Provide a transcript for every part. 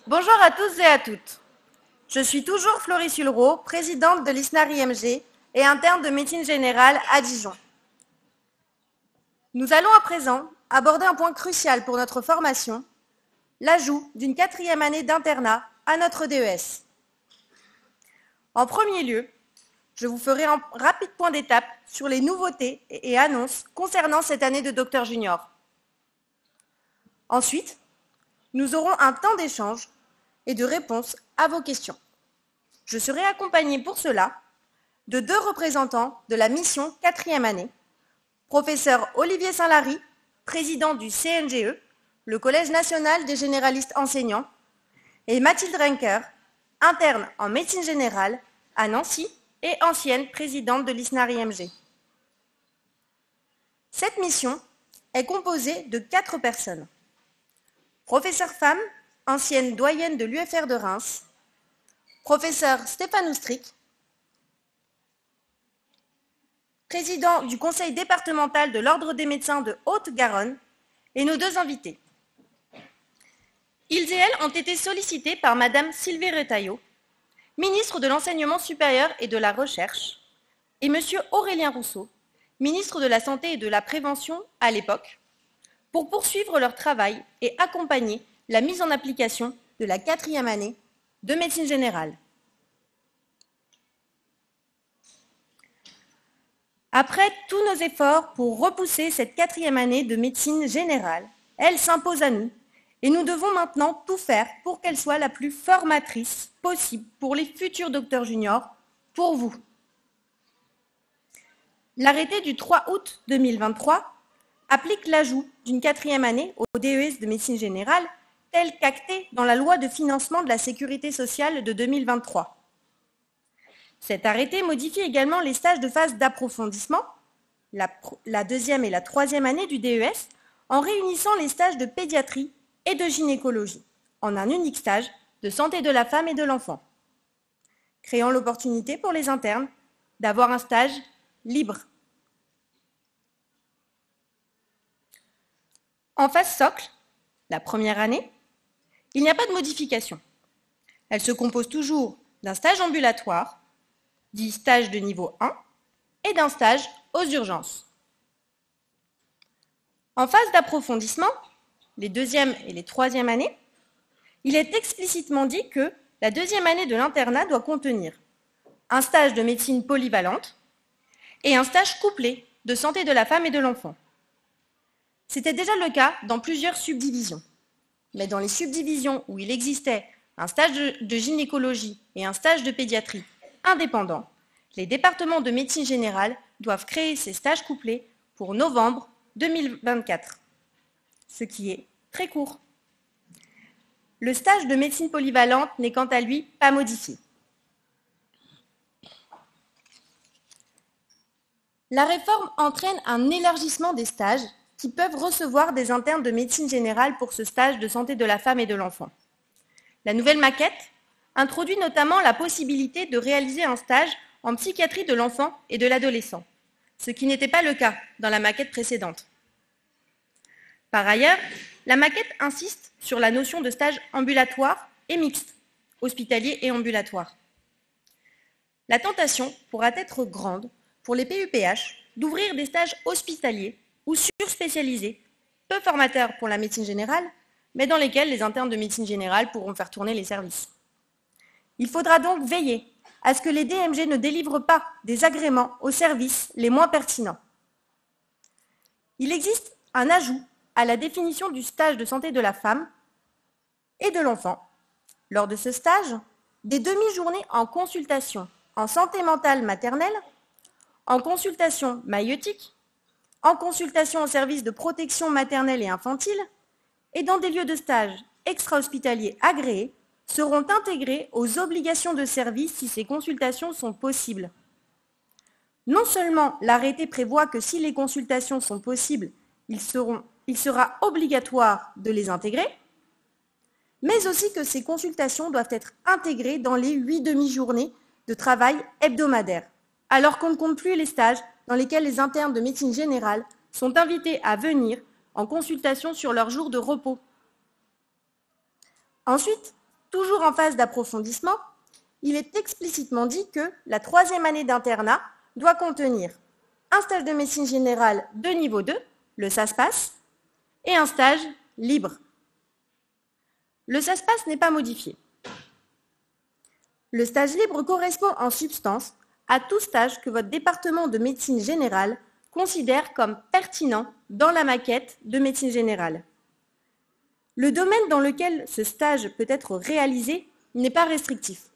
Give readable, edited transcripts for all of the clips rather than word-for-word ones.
Bonjour à tous et à toutes. Je suis toujours Floris Hulrault, présidente de l'ISNAR-IMG et interne de médecine générale à Dijon. Nous allons à présent aborder un point crucial pour notre formation, l'ajout d'une 4e année d'internat à notre DES. En premier lieu, je vous ferai un rapide point d'étape sur les nouveautés et annonces concernant cette année de docteur junior. Ensuite, nous aurons un temps d'échange et de réponse à vos questions. Je serai accompagnée pour cela de 2 représentants de la mission 4e année, professeur Olivier Saint-Lary, président du CNGE, le Collège national des généralistes enseignants, et Mathilde Renker, interne en médecine générale à Nancy et ancienne présidente de l'ISNAR-IMG. Cette mission est composée de 4 personnes. Professeure femme, ancienne doyenne de l'UFR de Reims, professeur Stéphane Oustric, président du conseil départemental de l'Ordre des médecins de Haute-Garonne, et nos 2 invités. Ils et elles ont été sollicités par Madame Sylvie Retailleau, ministre de l'Enseignement supérieur et de la Recherche, et Monsieur Aurélien Rousseau, ministre de la Santé et de la Prévention à l'époque, pour poursuivre leur travail et accompagner la mise en application de la 4e année de médecine générale. Après tous nos efforts pour repousser cette 4e année de médecine générale, elle s'impose à nous et nous devons maintenant tout faire pour qu'elle soit la plus formatrice possible pour les futurs docteurs juniors, pour vous. L'arrêté du 3 août 2023 applique l'ajout d'une 4e année au DES de médecine générale tel qu'acté dans la loi de financement de la sécurité sociale de 2023. Cet arrêté modifie également les stages de phase d'approfondissement, la 2e et la 3e année du DES, en réunissant les stages de pédiatrie et de gynécologie en un unique stage de santé de la femme et de l'enfant, créant l'opportunité pour les internes d'avoir un stage libre. En phase socle, la première année, il n'y a pas de modification. Elle se compose toujours d'un stage ambulatoire, dit stage de niveau 1, et d'un stage aux urgences. En phase d'approfondissement, les 2e et les 3e années, il est explicitement dit que la 2e année de l'internat doit contenir un stage de médecine polyvalente et un stage couplé de santé de la femme et de l'enfant. C'était déjà le cas dans plusieurs subdivisions. Mais dans les subdivisions où il existait un stage de gynécologie et un stage de pédiatrie indépendants, les départements de médecine générale doivent créer ces stages couplés pour novembre 2024, ce qui est très court. Le stage de médecine polyvalente n'est quant à lui pas modifié. La réforme entraîne un élargissement des stages qui peuvent recevoir des internes de médecine générale pour ce stage de santé de la femme et de l'enfant. La nouvelle maquette introduit notamment la possibilité de réaliser un stage en psychiatrie de l'enfant et de l'adolescent, ce qui n'était pas le cas dans la maquette précédente. Par ailleurs, la maquette insiste sur la notion de stage ambulatoire et mixte, hospitalier et ambulatoire. La tentation pourra être grande pour les PUPH d'ouvrir des stages hospitaliers ou surspécialisés, peu formateurs pour la médecine générale, mais dans lesquels les internes de médecine générale pourront faire tourner les services. Il faudra donc veiller à ce que les DMG ne délivrent pas des agréments aux services les moins pertinents. Il existe un ajout à la définition du stage de santé de la femme et de l'enfant. Lors de ce stage, des demi-journées en consultation en santé mentale maternelle, en consultation maïeutique, en consultation au service de protection maternelle et infantile, et dans des lieux de stage extra-hospitaliers agréés, seront intégrés aux obligations de service si ces consultations sont possibles. Non seulement l'arrêté prévoit que si les consultations sont possibles, il sera obligatoire de les intégrer, mais aussi que ces consultations doivent être intégrées dans les 8 demi-journées de travail hebdomadaires, alors qu'on ne compte plus les stages dans lesquels les internes de médecine générale sont invités à venir en consultation sur leur jour de repos. Ensuite, toujours en phase d'approfondissement, il est explicitement dit que la 3e année d'internat doit contenir un stage de médecine générale de niveau 2, le SASPAS, et un stage libre. Le SASPAS n'est pas modifié. Le stage libre correspond en substance à tout stage que votre département de médecine générale considère comme pertinent dans la maquette de médecine générale. Le domaine dans lequel ce stage peut être réalisé n'est pas restrictif.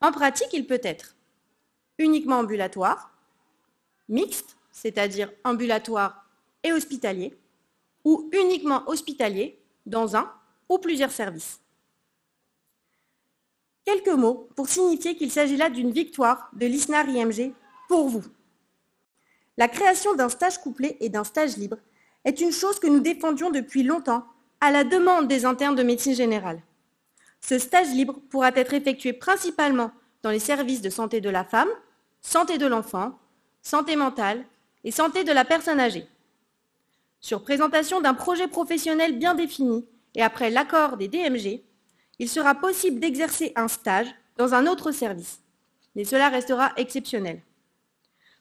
En pratique, il peut être uniquement ambulatoire, mixte, c'est-à-dire ambulatoire et hospitalier, ou uniquement hospitalier dans un ou plusieurs services. Quelques mots pour signifier qu'il s'agit là d'une victoire de l'ISNAR-IMG pour vous. La création d'un stage couplé et d'un stage libre est une chose que nous défendions depuis longtemps à la demande des internes de médecine générale. Ce stage libre pourra être effectué principalement dans les services de santé de la femme, santé de l'enfant, santé mentale et santé de la personne âgée. Sur présentation d'un projet professionnel bien défini et après l'accord des DMG, il sera possible d'exercer un stage dans un autre service, mais cela restera exceptionnel.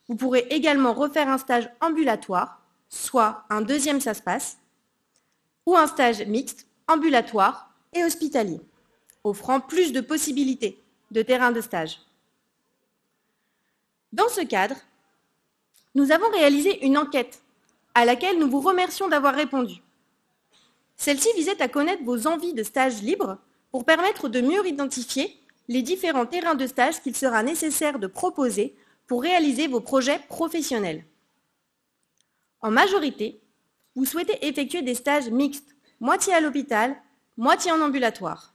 Vous pourrez également refaire un stage ambulatoire, soit un 2e SASPAS, ou un stage mixte, ambulatoire et hospitalier, offrant plus de possibilités de terrain de stage. Dans ce cadre, nous avons réalisé une enquête à laquelle nous vous remercions d'avoir répondu. Celle-ci visait à connaître vos envies de stage libre pour permettre de mieux identifier les différents terrains de stage qu'il sera nécessaire de proposer pour réaliser vos projets professionnels. En majorité, vous souhaitez effectuer des stages mixtes, moitié à l'hôpital, moitié en ambulatoire.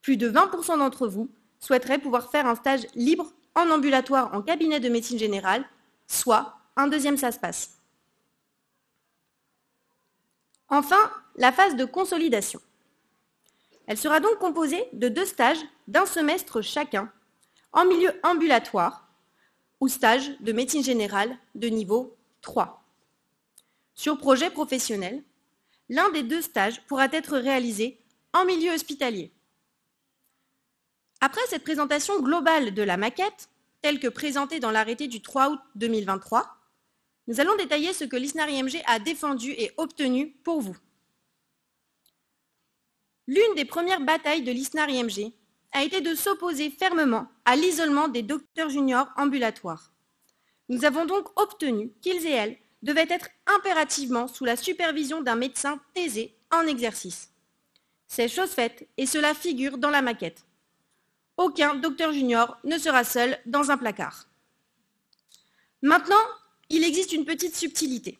Plus de 20% d'entre vous souhaiteraient pouvoir faire un stage libre en ambulatoire en cabinet de médecine générale, soit un 2e SASPAS. Enfin, la phase de consolidation. Elle sera donc composée de 2 stages d'1 semestre chacun, en milieu ambulatoire ou stage de médecine générale de niveau 3. Sur projet professionnel, l'un des 2 stages pourra être réalisé en milieu hospitalier. Après cette présentation globale de la maquette, telle que présentée dans l'arrêté du 3 août 2023, nous allons détailler ce que l'ISNAR-IMG a défendu et obtenu pour vous. L'une des premières batailles de l'ISNAR-IMG a été de s'opposer fermement à l'isolement des docteurs juniors ambulatoires. Nous avons donc obtenu qu'ils et elles devaient être impérativement sous la supervision d'un médecin thésé en exercice. C'est chose faite et cela figure dans la maquette. Aucun docteur junior ne sera seul dans un placard. Maintenant, il existe une petite subtilité.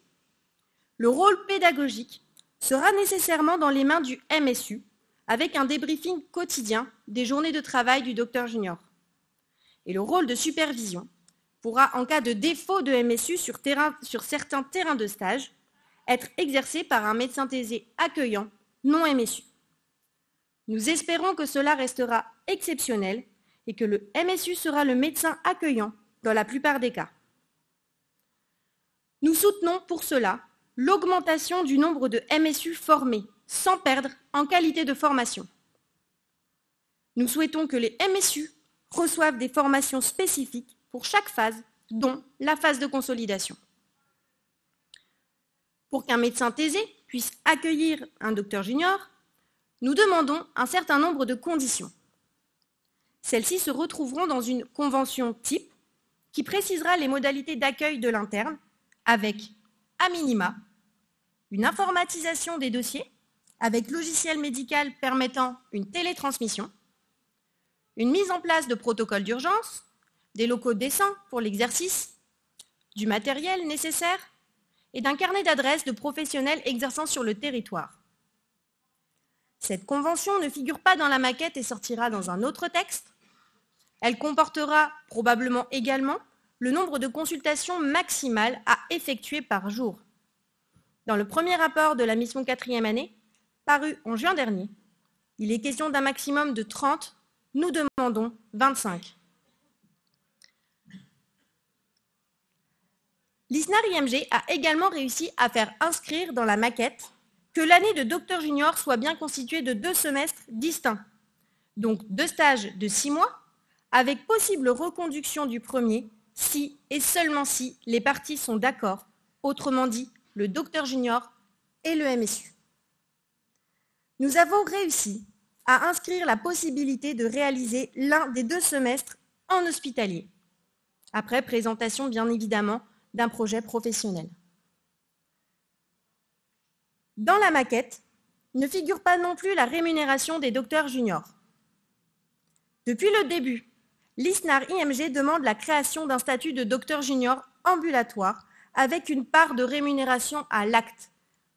Le rôle pédagogique sera nécessairement dans les mains du MSU, avec un débriefing quotidien des journées de travail du docteur junior. Et le rôle de supervision pourra, en cas de défaut de MSU sur certains terrains de stage, être exercé par un médecin thésé accueillant, non MSU. Nous espérons que cela restera exceptionnel et que le MSU sera le médecin accueillant dans la plupart des cas. Nous soutenons pour cela l'augmentation du nombre de MSU formés, sans perdre en qualité de formation. Nous souhaitons que les MSU reçoivent des formations spécifiques pour chaque phase, dont la phase de consolidation. Pour qu'un médecin thésé puisse accueillir un docteur junior, nous demandons un certain nombre de conditions. Celles-ci se retrouveront dans une convention type qui précisera les modalités d'accueil de l'interne avec, à minima, une informatisation des dossiers avec logiciel médical permettant une télétransmission, une mise en place de protocoles d'urgence, des locaux décents pour l'exercice, du matériel nécessaire et d'un carnet d'adresses de professionnels exerçant sur le territoire. Cette convention ne figure pas dans la maquette et sortira dans un autre texte. Elle comportera probablement également le nombre de consultations maximales à effectuer par jour. Dans le premier rapport de la mission 4e année, paru en juin dernier, il est question d'un maximum de 30, nous demandons 25. L'ISNAR-IMG a également réussi à faire inscrire dans la maquette que l'année de docteur junior soit bien constituée de 2 semestres distincts, donc 2 stages de 6 mois, avec possible reconduction du premier si et seulement si les parties sont d'accord, autrement dit le docteur junior et le MSU. Nous avons réussi à inscrire la possibilité de réaliser l'un des 2 semestres en hospitalier, après présentation bien évidemment d'un projet professionnel. Dans la maquette ne figure pas non plus la rémunération des docteurs juniors. Depuis le début, l'ISNAR-IMG demande la création d'un statut de docteur junior ambulatoire avec une part de rémunération à l'acte,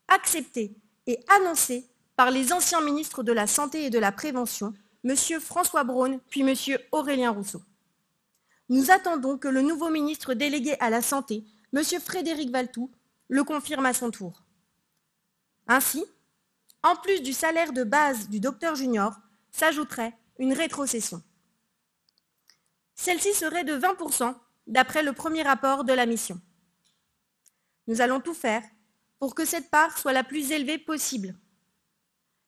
acceptée et annoncée par les anciens ministres de la Santé et de la Prévention, M. François Braun puis M. Aurélien Rousseau. Nous attendons que le nouveau ministre délégué à la Santé, M. Frédéric Valletoux, le confirme à son tour. Ainsi, en plus du salaire de base du docteur junior, s'ajouterait une rétrocession. Celle-ci serait de 20% d'après le premier rapport de la mission. Nous allons tout faire pour que cette part soit la plus élevée possible.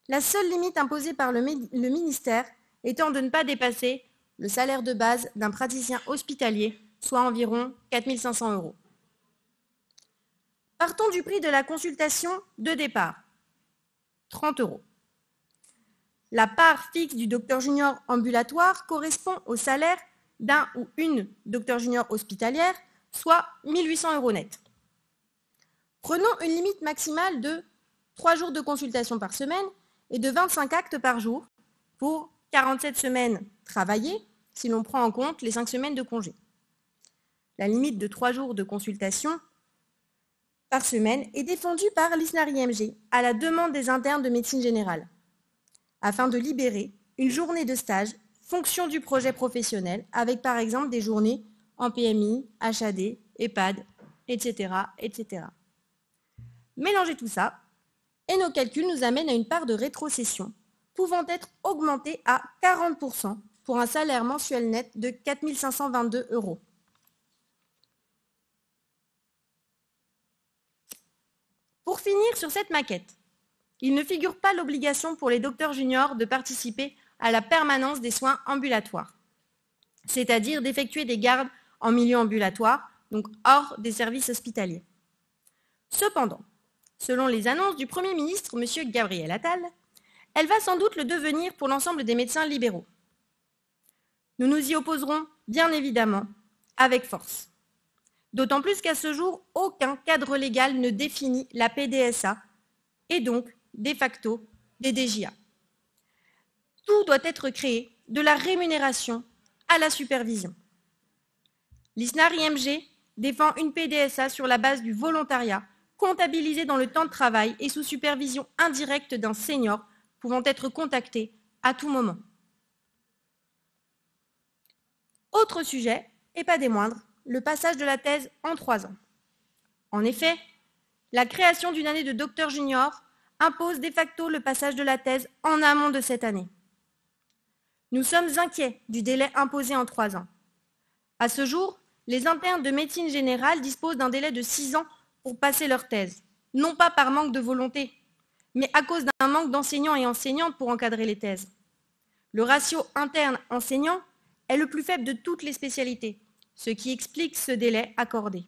La seule limite imposée par le ministère étant de ne pas dépasser le salaire de base d'un praticien hospitalier, soit environ 4 500 €. Partons du prix de la consultation de départ, 30 €. La part fixe du docteur junior ambulatoire correspond au salaire d'un ou une docteur junior hospitalière, soit 1 800 € net. Prenons une limite maximale de 3 jours de consultation par semaine et de 25 actes par jour pour 47 semaines travaillées, si l'on prend en compte les 5 semaines de congé. La limite de 3 jours de consultation par semaine est défendue par l'ISNAR-IMG à la demande des internes de médecine générale, afin de libérer une journée de stage fonction du projet professionnel, avec par exemple des journées en PMI, HAD, EHPAD, etc., etc. Mélanger tout ça, et nos calculs nous amènent à une part de rétrocession pouvant être augmentée à 40% pour un salaire mensuel net de 4 522 €. Pour finir sur cette maquette, il ne figure pas l'obligation pour les docteurs juniors de participer à la permanence des soins ambulatoires, c'est-à-dire d'effectuer des gardes en milieu ambulatoire, donc hors des services hospitaliers. Cependant, selon les annonces du Premier ministre, M. Gabriel Attal, elle va sans doute le devenir pour l'ensemble des médecins libéraux. Nous nous y opposerons, bien évidemment, avec force. D'autant plus qu'à ce jour, aucun cadre légal ne définit la PDSA et donc, de facto, des DJA. Tout doit être créé, de la rémunération à la supervision. L'ISNAR-IMG défend une PDSA sur la base du volontariat, comptabilisée dans le temps de travail et sous supervision indirecte d'un senior pouvant être contacté à tout moment. Autre sujet, et pas des moindres, le passage de la thèse en 3 ans. En effet, la création d'une année de docteur junior impose de facto le passage de la thèse en amont de cette année. Nous sommes inquiets du délai imposé en 3 ans. À ce jour, les internes de médecine générale disposent d'un délai de 6 ans pour passer leur thèse, non pas par manque de volonté, mais à cause d'un manque d'enseignants et enseignantes pour encadrer les thèses. Le ratio interne-enseignant est le plus faible de toutes les spécialités, ce qui explique ce délai accordé.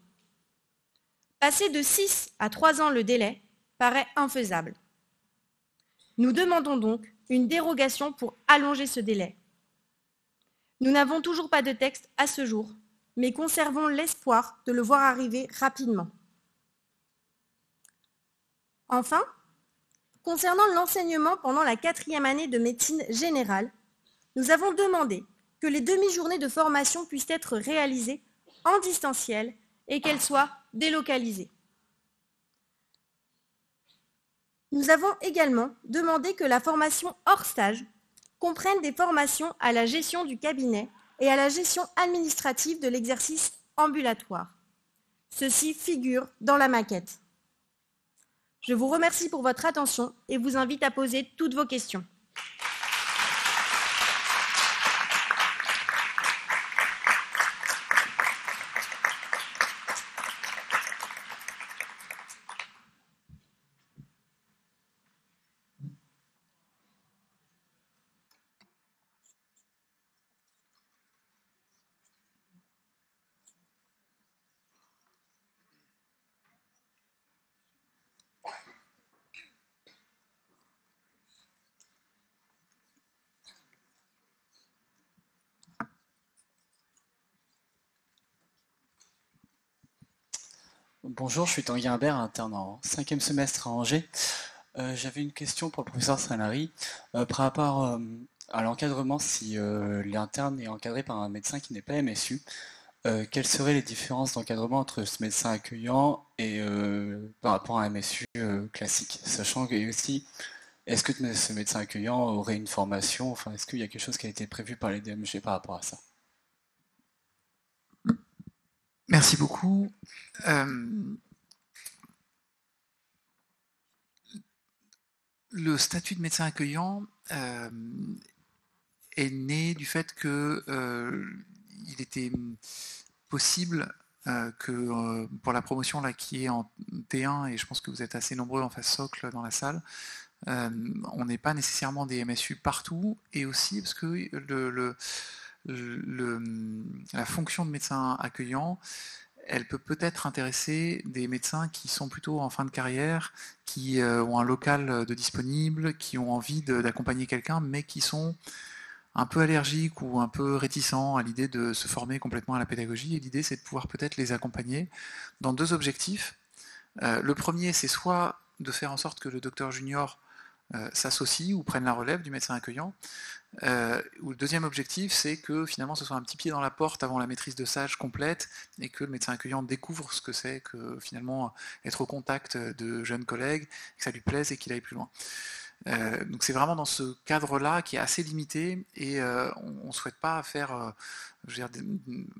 Passer de 6 à 3 ans le délai paraît infaisable. Nous demandons donc une dérogation pour allonger ce délai. Nous n'avons toujours pas de texte à ce jour, mais conservons l'espoir de le voir arriver rapidement. Enfin, concernant l'enseignement pendant la 4e année de médecine générale, nous avons demandé que les demi-journées de formation puissent être réalisées en distanciel et qu'elles soient délocalisées. Nous avons également demandé que la formation hors stage comprenne des formations à la gestion du cabinet et à la gestion administrative de l'exercice ambulatoire. Ceci figure dans la maquette. Je vous remercie pour votre attention et vous invite à poser toutes vos questions. Bonjour, je suis Tanguy Imbert, interne en cinquième semestre à Angers. J'avais une question pour le professeur Sanary par rapport à l'encadrement. Si l'interne est encadré par un médecin qui n'est pas MSU, quelles seraient les différences d'encadrement entre ce médecin accueillant et par rapport à un MSU classique? Sachant que et aussi, est-ce que ce médecin accueillant aurait une formation? Enfin, est-ce qu'il y a quelque chose qui a été prévu par les DMG par rapport à ça? Merci beaucoup. Le statut de médecin accueillant est né du fait que il était possible que pour la promotion là, qui est en T1, et je pense que vous êtes assez nombreux en face socle dans la salle, on n'est pas nécessairement des MSU partout, et aussi parce que la fonction de médecin accueillant, elle peut peut-être intéresser des médecins qui sont plutôt en fin de carrière, qui ont un local de disponible, qui ont envie d'accompagner quelqu'un, mais qui sont un peu allergiques ou un peu réticents à l'idée de se former complètement à la pédagogie. Et l'idée, c'est de pouvoir peut-être les accompagner dans deux objectifs. Le premier, c'est soit de faire en sorte que le docteur junior s'associe ou prenne la relève du médecin accueillant. Ou le deuxième objectif, c'est que finalement ce soit un petit pied dans la porte avant la maîtrise de stage complète et que le médecin accueillant découvre ce que c'est que finalement être au contact de jeunes collègues, que ça lui plaise et qu'il aille plus loin. Donc c'est vraiment dans ce cadre-là qui est assez limité et on ne souhaite pas faire je veux dire,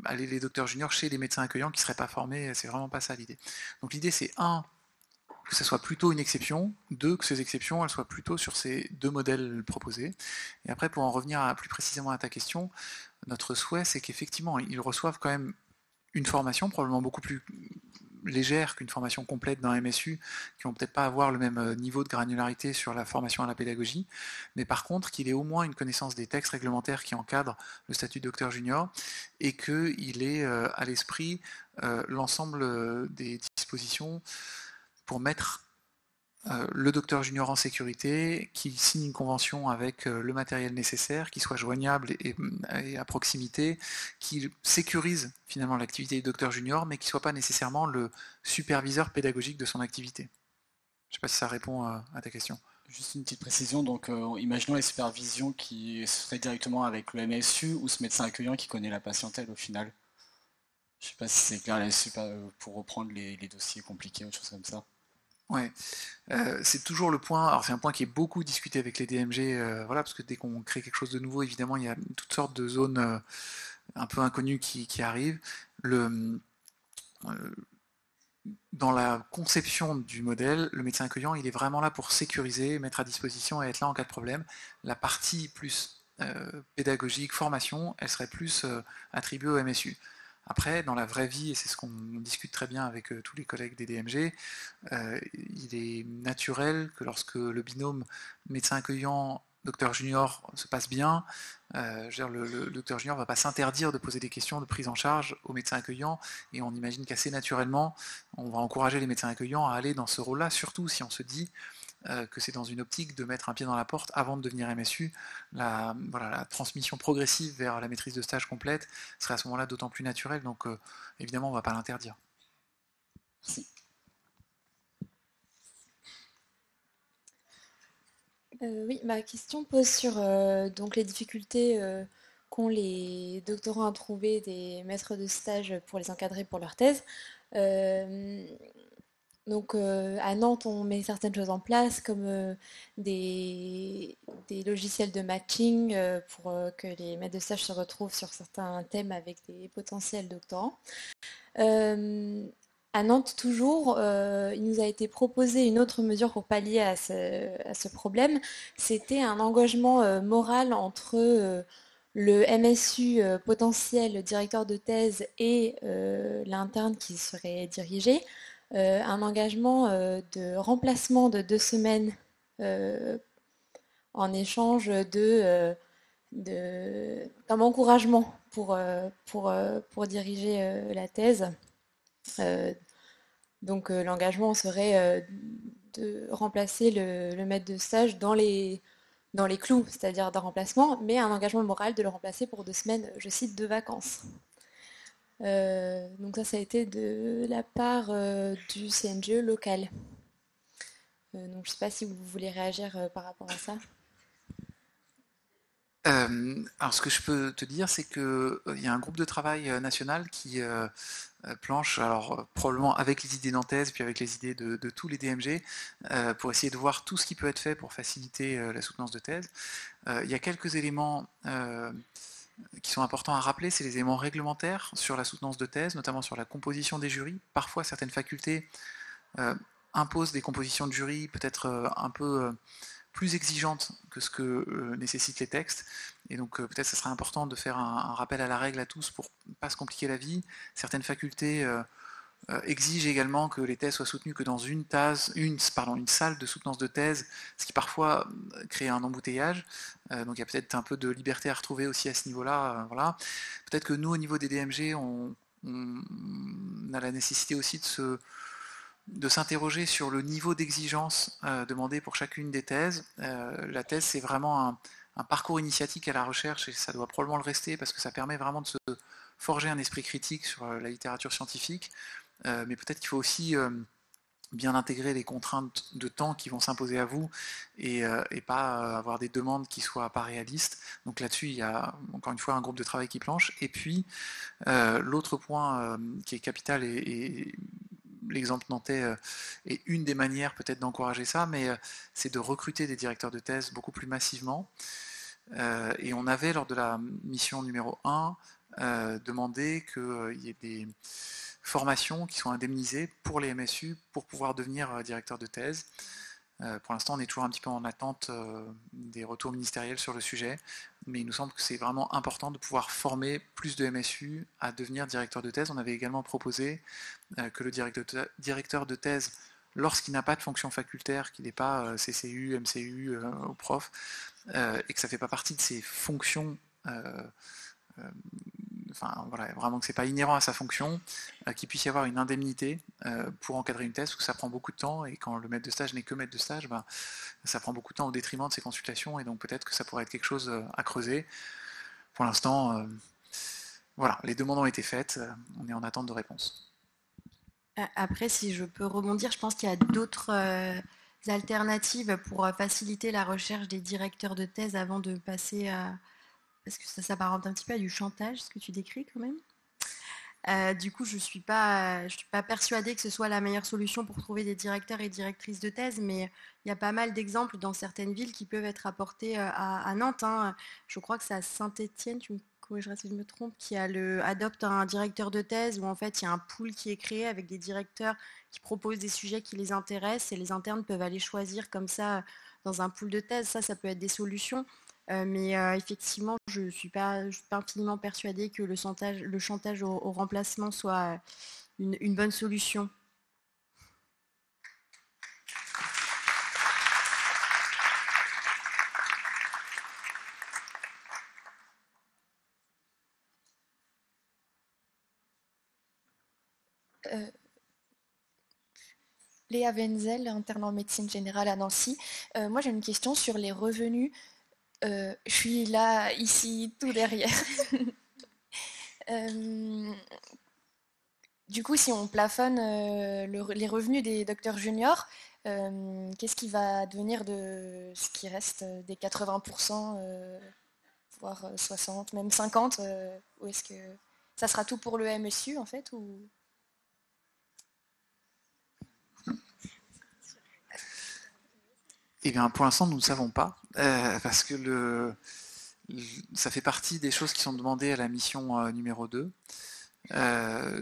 aller les docteurs juniors chez les médecins accueillants qui ne seraient pas formés, c'est vraiment pas ça l'idée. Donc l'idée c'est un, que ce soit plutôt une exception, deux, que ces exceptions elles soient plutôt sur ces deux modèles proposés. Et après, pour en revenir plus précisément à ta question, notre souhait c'est qu'effectivement ils reçoivent quand même une formation probablement beaucoup plus légère qu'une formation complète d'un MSU, qui vont peut-être pas avoir le même niveau de granularité sur la formation à la pédagogie, mais par contre qu'il ait au moins une connaissance des textes réglementaires qui encadrent le statut de docteur junior et qu'il ait à l'esprit l'ensemble des dispositions pour mettre le docteur junior en sécurité, qui signe une convention avec le matériel nécessaire, qui soit joignable et à proximité, qui sécurise finalement l'activité du docteur junior, mais qui ne soit pas nécessairement le superviseur pédagogique de son activité. Je ne sais pas si ça répond à ta question. Juste une petite précision, donc imaginons les supervisions qui seraient directement avec le MSU ou ce médecin accueillant qui connaît la patientèle au final. Je sais pas si c'est clair pour reprendre les dossiers compliqués ou choses comme ça. Ouais, c'est toujours le point. Alors c'est un point qui est beaucoup discuté avec les DMG, voilà, parce que dès qu'on crée quelque chose de nouveau, évidemment, il y a toutes sortes de zones un peu inconnues qui arrivent. Le, euh, Dans la conception du modèle, le médecin accueillant, il est vraiment là pour sécuriser, mettre à disposition et être là en cas de problème. La partie plus pédagogique, formation, elle serait plus attribuée au MSU. Après, dans la vraie vie, et c'est ce qu'on discute très bien avec tous les collègues des DMG, il est naturel que lorsque le binôme médecin accueillant docteur junior se passe bien, le docteur junior ne va pas s'interdire de poser des questions de prise en charge aux médecins accueillants, et on imagine qu'assez naturellement, on va encourager les médecins accueillants à aller dans ce rôle-là, surtout si on se dit que c'est dans une optique de mettre un pied dans la porte avant de devenir MSU. La transmission progressive vers la maîtrise de stage complète serait à ce moment-là d'autant plus naturelle, donc évidemment on ne va pas l'interdire. Merci. Oui, ma question pose sur donc les difficultés qu'ont les doctorants à trouver des maîtres de stage pour les encadrer pour leur thèse. Euh, à Nantes, on met certaines choses en place comme des logiciels de matching pour que les maîtres de stage se retrouvent sur certains thèmes avec des potentiels doctorants. À Nantes toujours, il nous a été proposé une autre mesure pour pallier à ce problème. C'était un engagement moral entre le MSU potentiel directeur de thèse et l'interne qui serait dirigé. Un engagement de remplacement de 2 semaines euh, en échange comme encouragement pour diriger la thèse. Euh, l'engagement serait de remplacer le maître de stage dans les clous, c'est-à-dire d'un remplacement, mais un engagement moral de le remplacer pour 2 semaines, je cite, de vacances. Donc ça a été de la part du CNGE local. Donc je ne sais pas si vous voulez réagir par rapport à ça. Alors ce que je peux te dire, c'est qu'il y a un groupe de travail national qui planche, alors probablement avec les idées nantaises, puis avec les idées de tous les DMG, pour essayer de voir tout ce qui peut être fait pour faciliter la soutenance de thèse. Il y a quelques éléments qui sont importants à rappeler, c'est les éléments réglementaires sur la soutenance de thèse, notamment sur la composition des jurys. Parfois, certaines facultés imposent des compositions de jury peut-être un peu plus exigeantes que ce que nécessitent les textes. Et donc peut-être ça serait important de faire un rappel à la règle à tous pour ne pas se compliquer la vie. Certaines facultés exigent également que les thèses soient soutenues que dans une salle de soutenance de thèse, ce qui parfois crée un embouteillage. Donc il y a peut-être un peu de liberté à retrouver aussi à ce niveau-là. Voilà. Peut-être que nous, au niveau des DMG, on a la nécessité aussi de s'interroger sur le niveau d'exigence demandé pour chacune des thèses. La thèse, c'est vraiment un parcours initiatique à la recherche, et ça doit probablement le rester, parce que ça permet vraiment de se forger un esprit critique sur la littérature scientifique. Mais peut-être qu'il faut aussi bien intégrer les contraintes de temps qui vont s'imposer à vous, et pas avoir des demandes qui soient pas réalistes. Donc là-dessus, il y a encore une fois un groupe de travail qui planche. Et puis, l'autre point qui est capital, et l'exemple nantais est une des manières peut-être d'encourager ça, mais c'est de recruter des directeurs de thèse beaucoup plus massivement. Et on avait, lors de la mission numéro 1, demandé qu'il y ait des formations qui sont indemnisées pour les MSU pour pouvoir devenir directeur de thèse. Pour l'instant, on est toujours un petit peu en attente des retours ministériels sur le sujet, mais il nous semble que c'est vraiment important de pouvoir former plus de MSU à devenir directeur de thèse. On avait également proposé que le directeur de thèse, lorsqu'il n'a pas de fonction facultaire, qu'il n'est pas CCU, MCU ou prof, et que ça ne fait pas partie de ses fonctions, enfin voilà, vraiment que c'est pas inhérent à sa fonction, qu'il puisse y avoir une indemnité pour encadrer une thèse, parce que ça prend beaucoup de temps, et quand le maître de stage n'est que maître de stage, ben, ça prend beaucoup de temps au détriment de ses consultations, et donc peut-être que ça pourrait être quelque chose à creuser. Pour l'instant, voilà, les demandes ont été faites, on est en attente de réponse. Après, si je peux rebondir, je pense qu'il y a d'autres alternatives pour faciliter la recherche des directeurs de thèse avant de passer à... Parce que ça s'apparente un petit peu à du chantage, ce que tu décris quand même. Du coup, je ne suis pas persuadée que ce soit la meilleure solution pour trouver des directeurs et directrices de thèse, mais il y a pas mal d'exemples dans certaines villes qui peuvent être apportés à Nantes. Hein. Je crois que c'est à Saint-Étienne, tu me corrigeras si je me trompe, qui adopte un directeur de thèse où en fait il y a un pool qui est créé avec des directeurs qui proposent des sujets qui les intéressent, et les internes peuvent aller choisir comme ça dans un pool de thèse. Ça peut être des solutions. Mais effectivement, je ne suis pas infiniment persuadée que le chantage au remplacement soit une bonne solution. Léa Wenzel, interne en médecine générale à Nancy. Moi, j'ai une question sur les revenus. Je suis là, ici, tout derrière. Du coup, si on plafonne les revenus des docteurs juniors, qu'est-ce qui va devenir de ce qui reste des 80%, voire 60, même 50 ou est-ce que ça sera tout pour le MSU en fait ou... Eh bien, pour l'instant, nous ne savons pas, parce que ça fait partie des choses qui sont demandées à la mission numéro 2.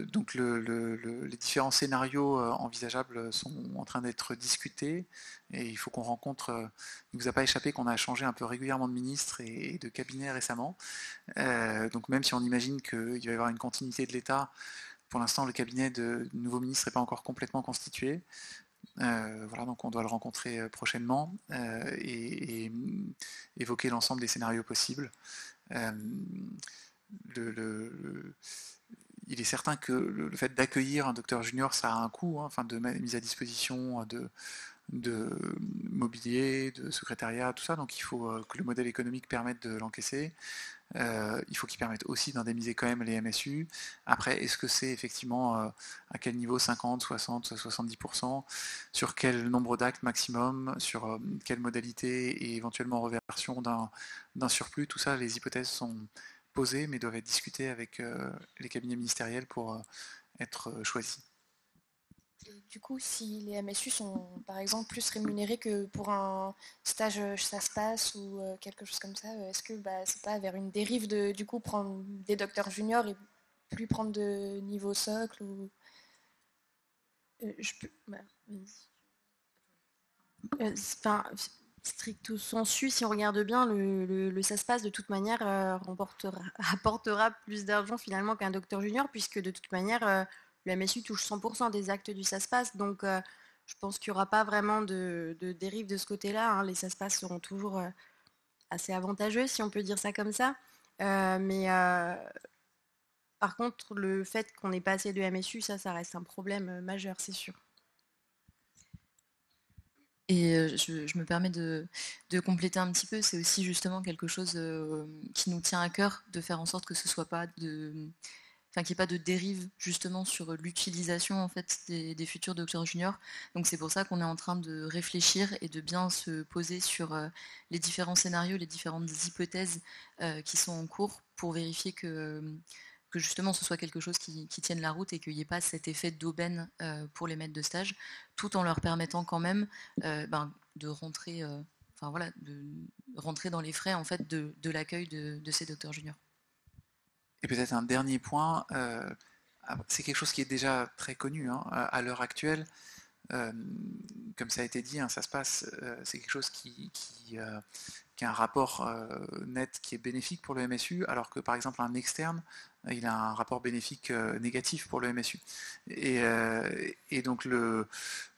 Donc les différents scénarios envisageables sont en train d'être discutés, et il faut qu'on rencontre, il ne vous a pas échappé qu'on a changé un peu régulièrement de ministre et de cabinet récemment, donc même si on imagine qu'il va y avoir une continuité de l'État, pour l'instant le cabinet du nouveau ministre n'est pas encore complètement constitué. Voilà, donc on doit le rencontrer prochainement et évoquer l'ensemble des scénarios possibles. Il est certain que le fait d'accueillir un docteur junior, ça a un coût, hein, enfin de mise à disposition de mobilier, de secrétariat, tout ça, donc il faut que le modèle économique permette de l'encaisser. Il faut qu'il permette aussi d'indemniser quand même les MSU. Après, est-ce que c'est effectivement à quel niveau, 50, 60, 70%, sur quel nombre d'actes maximum, sur quelle modalité et éventuellement reversion d'un surplus, tout ça, les hypothèses sont posées mais doivent être discutées avec les cabinets ministériels pour être choisis. Et du coup, si les MSU sont par exemple plus rémunérés que pour un stage ça se passe ou quelque chose comme ça, est-ce que c'est pas vers une dérive de du coup prendre des docteurs juniors et plus prendre de niveau socle ou Je peux... vas-y. Enfin, stricto sensu, si on regarde bien, le SASPAS de toute manière rapportera plus d'argent finalement qu'un docteur junior, puisque de toute manière le MSU touche 100% des actes du SASPAS, donc je pense qu'il n'y aura pas vraiment de dérive de ce côté-là, hein. Les SASPAS seront toujours assez avantageux, si on peut dire ça comme ça, mais par contre le fait qu'on n'ait pas assez de MSU, ça reste un problème majeur, c'est sûr. Et je me permets de compléter un petit peu, c'est aussi justement quelque chose qui nous tient à cœur, de faire en sorte que ce soit pas qu'il n'y ait pas de dérive justement sur l'utilisation en fait des futurs docteurs juniors. Donc c'est pour ça qu'on est en train de réfléchir et de bien se poser sur les différents scénarios, les différentes hypothèses qui sont en cours pour vérifier que justement ce soit quelque chose qui tienne la route et qu'il n'y ait pas cet effet d'aubaine pour les maîtres de stage, tout en leur permettant quand même de rentrer, de rentrer dans les frais en fait de l'accueil de ces docteurs juniors. Et peut-être un dernier point, c'est quelque chose qui est déjà très connu hein, à l'heure actuelle. Comme ça a été dit, hein, ça se passe, c'est quelque chose qui a un rapport net qui est bénéfique pour le MSU, alors que par exemple un externe, il a un rapport bénéfique négatif pour le MSU. Et donc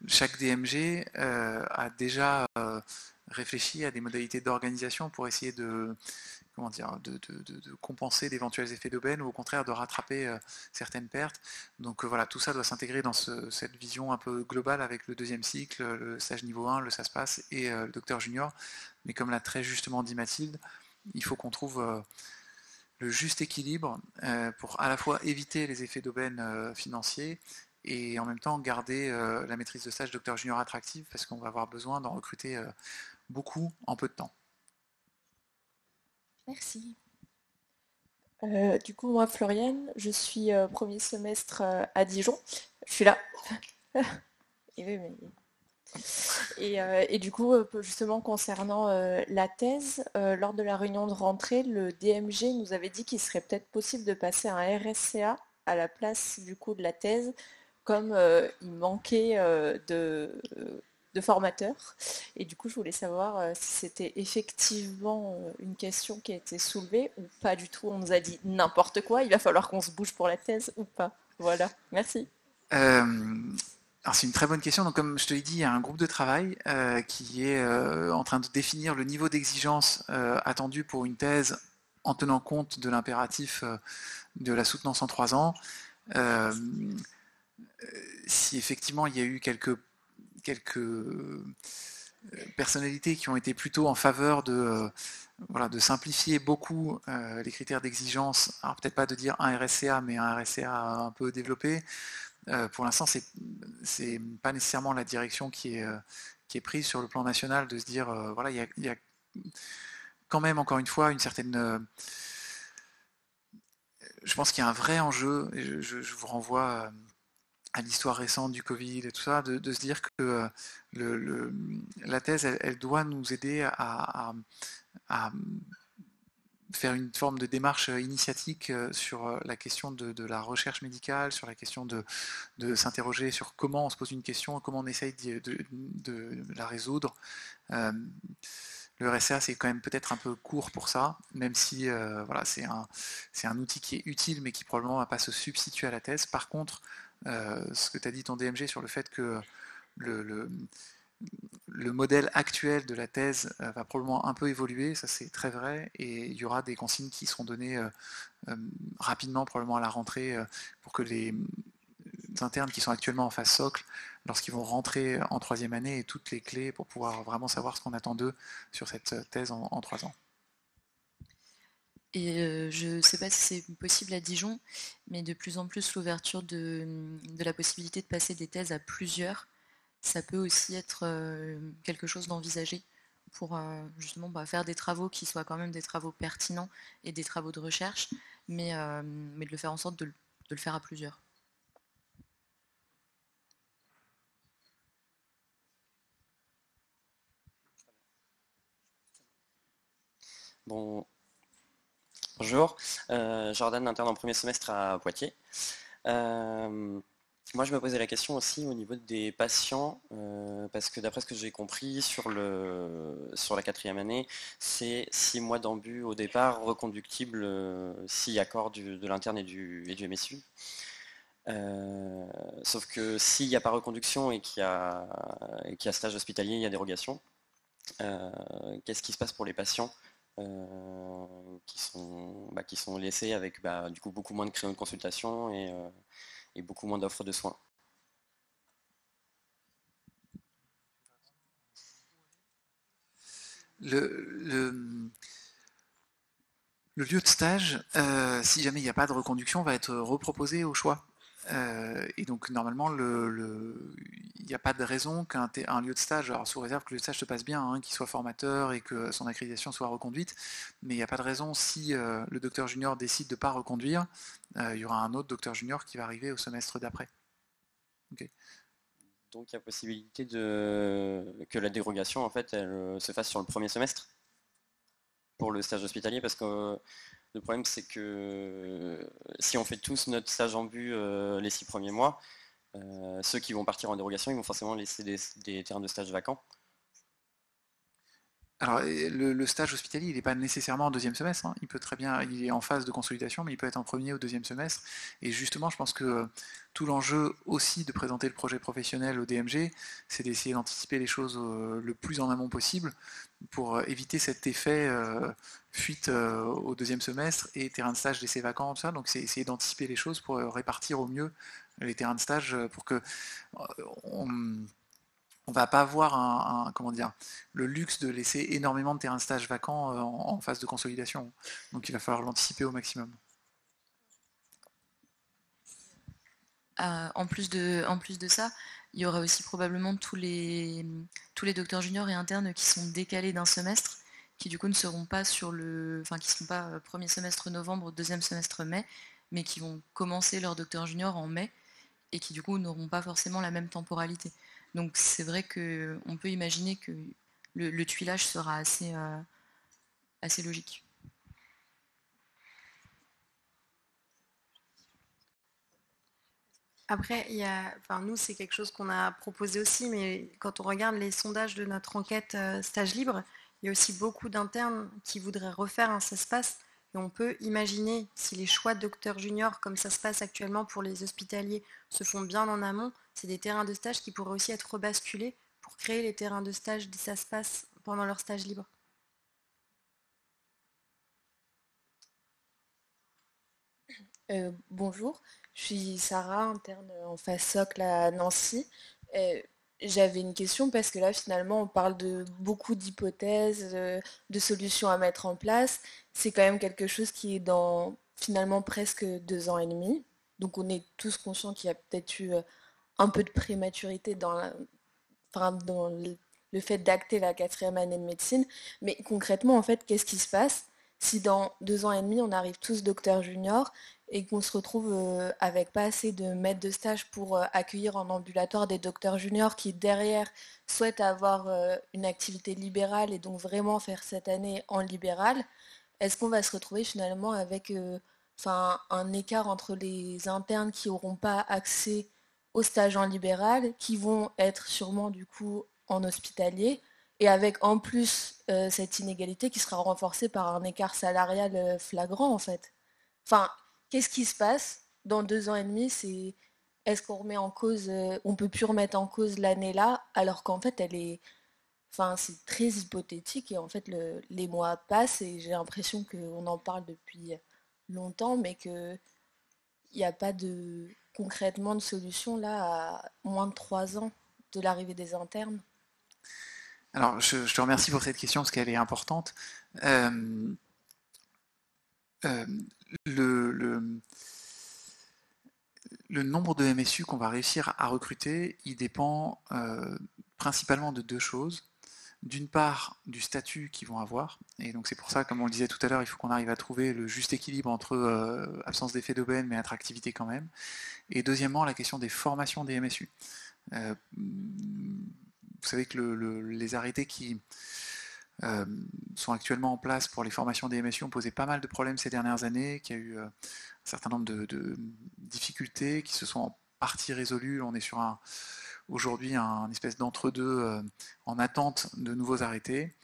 chaque DMG a déjà réfléchi à des modalités d'organisation pour essayer de compenser d'éventuels effets d'aubaine ou au contraire de rattraper certaines pertes. Donc voilà, tout ça doit s'intégrer dans cette vision un peu globale avec le deuxième cycle, le stage niveau 1, le SASPAS et le docteur junior. Mais comme l'a très justement dit Mathilde, il faut qu'on trouve le juste équilibre pour à la fois éviter les effets d'aubaine financiers et en même temps garder la maîtrise de stage docteur junior attractive parce qu'on va avoir besoin d'en recruter beaucoup en peu de temps. Merci. Du coup, moi, Floriane, je suis premier semestre à Dijon. Je suis là. Et du coup, justement, concernant la thèse, lors de la réunion de rentrée, le DMG nous avait dit qu'il serait peut-être possible de passer un RSCA à la place du coup de la thèse, comme il manquait de formateurs. Et du coup, je voulais savoir si c'était effectivement une question qui a été soulevée ou pas du tout. On nous a dit n'importe quoi, il va falloir qu'on se bouge pour la thèse ou pas. Voilà, merci. Alors c'est une très bonne question. Donc comme je te l'ai dit, il y a un groupe de travail qui est en train de définir le niveau d'exigence attendu pour une thèse en tenant compte de l'impératif de la soutenance en 3 ans. Si effectivement il y a eu quelques personnalités qui ont été plutôt en faveur de simplifier beaucoup les critères d'exigence, alors peut-être pas de dire un RSCA, mais un RSCA un peu développé. Pour l'instant, c'est pas nécessairement la direction qui est prise sur le plan national de se dire, voilà, il y a quand même, encore une fois, une certaine... je pense qu'il y a un vrai enjeu, et je vous renvoie à l'histoire récente du Covid et tout ça, de se dire que la thèse, elle doit nous aider à faire une forme de démarche initiatique sur la question de la recherche médicale, sur la question de s'interroger sur comment on se pose une question et comment on essaye de la résoudre. Le RSA, c'est quand même peut-être un peu court pour ça, même si voilà, c'est un outil qui est utile, mais qui probablement ne va pas se substituer à la thèse. Par contre, ce que tu as dit ton DMG sur le fait que le modèle actuel de la thèse va probablement un peu évoluer, ça c'est très vrai, et il y aura des consignes qui seront données rapidement, probablement à la rentrée, pour que les internes qui sont actuellement en phase socle lorsqu'ils vont rentrer en troisième année et toutes les clés pour pouvoir vraiment savoir ce qu'on attend d'eux sur cette thèse en 3 ans. Et je ne sais pas si c'est possible à Dijon, mais de plus en plus l'ouverture de la possibilité de passer des thèses à plusieurs, ça peut aussi être quelque chose d'envisagé pour justement faire des travaux qui soient quand même des travaux pertinents et des travaux de recherche, mais de le faire en sorte de le faire à plusieurs. Bonjour, Jordan, interne en premier semestre à Poitiers. Moi, je me posais la question aussi au niveau des patients, parce que d'après ce que j'ai compris sur la 4e année, c'est 6 mois d'ambu au départ, reconductible si accord de l'interne et du MSU. Sauf que s'il n'y a pas reconduction et qu'il y a stage hospitalier, il y a dérogation. Qu'est-ce qui se passe pour les patients qui sont laissés avec du coup beaucoup moins de créneaux de consultation et beaucoup moins d'offres de soins? Le lieu de stage, si jamais il n'y a pas de reconduction, va être reproposé au choix. Et donc normalement, il n'y a pas de raison qu'un lieu de stage, alors sous réserve que le lieu de stage se passe bien, hein, qu'il soit formateur et que son accréditation soit reconduite, mais il n'y a pas de raison si le docteur junior décide de ne pas reconduire, il y aura un autre docteur junior qui va arriver au semestre d'après. Okay. Donc il y a possibilité que la dérogation en fait elle se fasse sur le premier semestre pour le stage hospitalier, parce que le problème c'est que si on fait tous notre stage en but les 6 premiers mois, ceux qui vont partir en dérogation ils vont forcément laisser des terrains de stage vacants. Alors le stage hospitalier il n'est pas nécessairement en 2e semestre, hein. Il peut très bien, il est en phase de consolidation, mais il peut être en 1er ou 2e semestre. Et justement je pense que tout l'enjeu aussi de présenter le projet professionnel au DMG, c'est d'essayer d'anticiper les choses le plus en amont possible pour éviter cet effet fuite au 2e semestre et terrain de stage laissé vacant, tout ça. Donc c'est essayer d'anticiper les choses pour répartir au mieux les terrains de stage pour que on va pas avoir le luxe de laisser énormément de terrains de stage vacants en phase de consolidation. Donc il va falloir l'anticiper au maximum. En plus de ça, il y aura aussi probablement tous les docteurs juniors et internes qui sont décalés d'un semestre, qui du coup ne seront pas qui seront pas premier semestre novembre, 2e semestre mai, mais qui vont commencer leur docteur junior en mai et qui du coup n'auront pas forcément la même temporalité. Donc c'est vrai qu'on peut imaginer que le tuilage sera assez logique. Après, nous, c'est quelque chose qu'on a proposé aussi, mais quand on regarde les sondages de notre enquête stage libre, il y a aussi beaucoup d'internes qui voudraient refaire un SASPAS. Et on peut imaginer, si les choix de docteurs juniors, comme ça se passe actuellement pour les hospitaliers, se font bien en amont, c'est des terrains de stage qui pourraient aussi être rebasculés pour créer les terrains de stage des SASPAS pendant leur stage libre. Bonjour, je suis Sarah, interne en phase socle à Nancy. J'avais une question parce que là finalement on parle de beaucoup d'hypothèses, de solutions à mettre en place. C'est quand même quelque chose qui est dans finalement presque 2 ans et demi. Donc on est tous conscients qu'il y a peut-être eu un peu de prématurité dans le fait d'acter la 4e année de médecine. Mais concrètement en fait qu'est-ce qui se passe si dans 2 ans et demi on arrive tous docteurs juniors et qu'on se retrouve avec pas assez de maîtres de stage pour accueillir en ambulatoire des docteurs juniors qui derrière souhaitent avoir une activité libérale et donc vraiment faire cette année en libéral, est-ce qu'on va se retrouver finalement avec un écart entre les internes qui n'auront pas accès au stage en libéral, qui vont être sûrement du coup en hospitalier, et avec en plus cette inégalité qui sera renforcée par un écart salarial flagrant en fait. Enfin, qu'est-ce qui se passe dans 2 ans et demi? Est-ce qu'on remet en cause, on peut plus remettre en cause l'année là, alors qu'en fait c'est très hypothétique et en fait les mois passent et j'ai l'impression qu'on en parle depuis longtemps, mais qu'il n'y a pas de concrètement de solution là à moins de 3 ans de l'arrivée des internes? Alors, je te remercie pour cette question parce qu'elle est importante. Euh, euh, le, le- le nombre de MSU qu'on va réussir à recruter, il dépend principalement de deux choses. D'une part, du statut qu'ils vont avoir, et donc c'est pour ça, comme on le disait tout à l'heure, il faut qu'on arrive à trouver le juste équilibre entre absence d'effet d'aubaine mais attractivité quand même. Et deuxièmement, la question des formations des MSU. Vous savez que les arrêtés qui sont actuellement en place pour les formations des MSU ont posé pas mal de problèmes ces dernières années, qu'il y a eu un certain nombre de difficultés qui se sont en partie résolues. On est sur aujourd'hui un espèce d'entre-deux en attente de nouveaux arrêtés.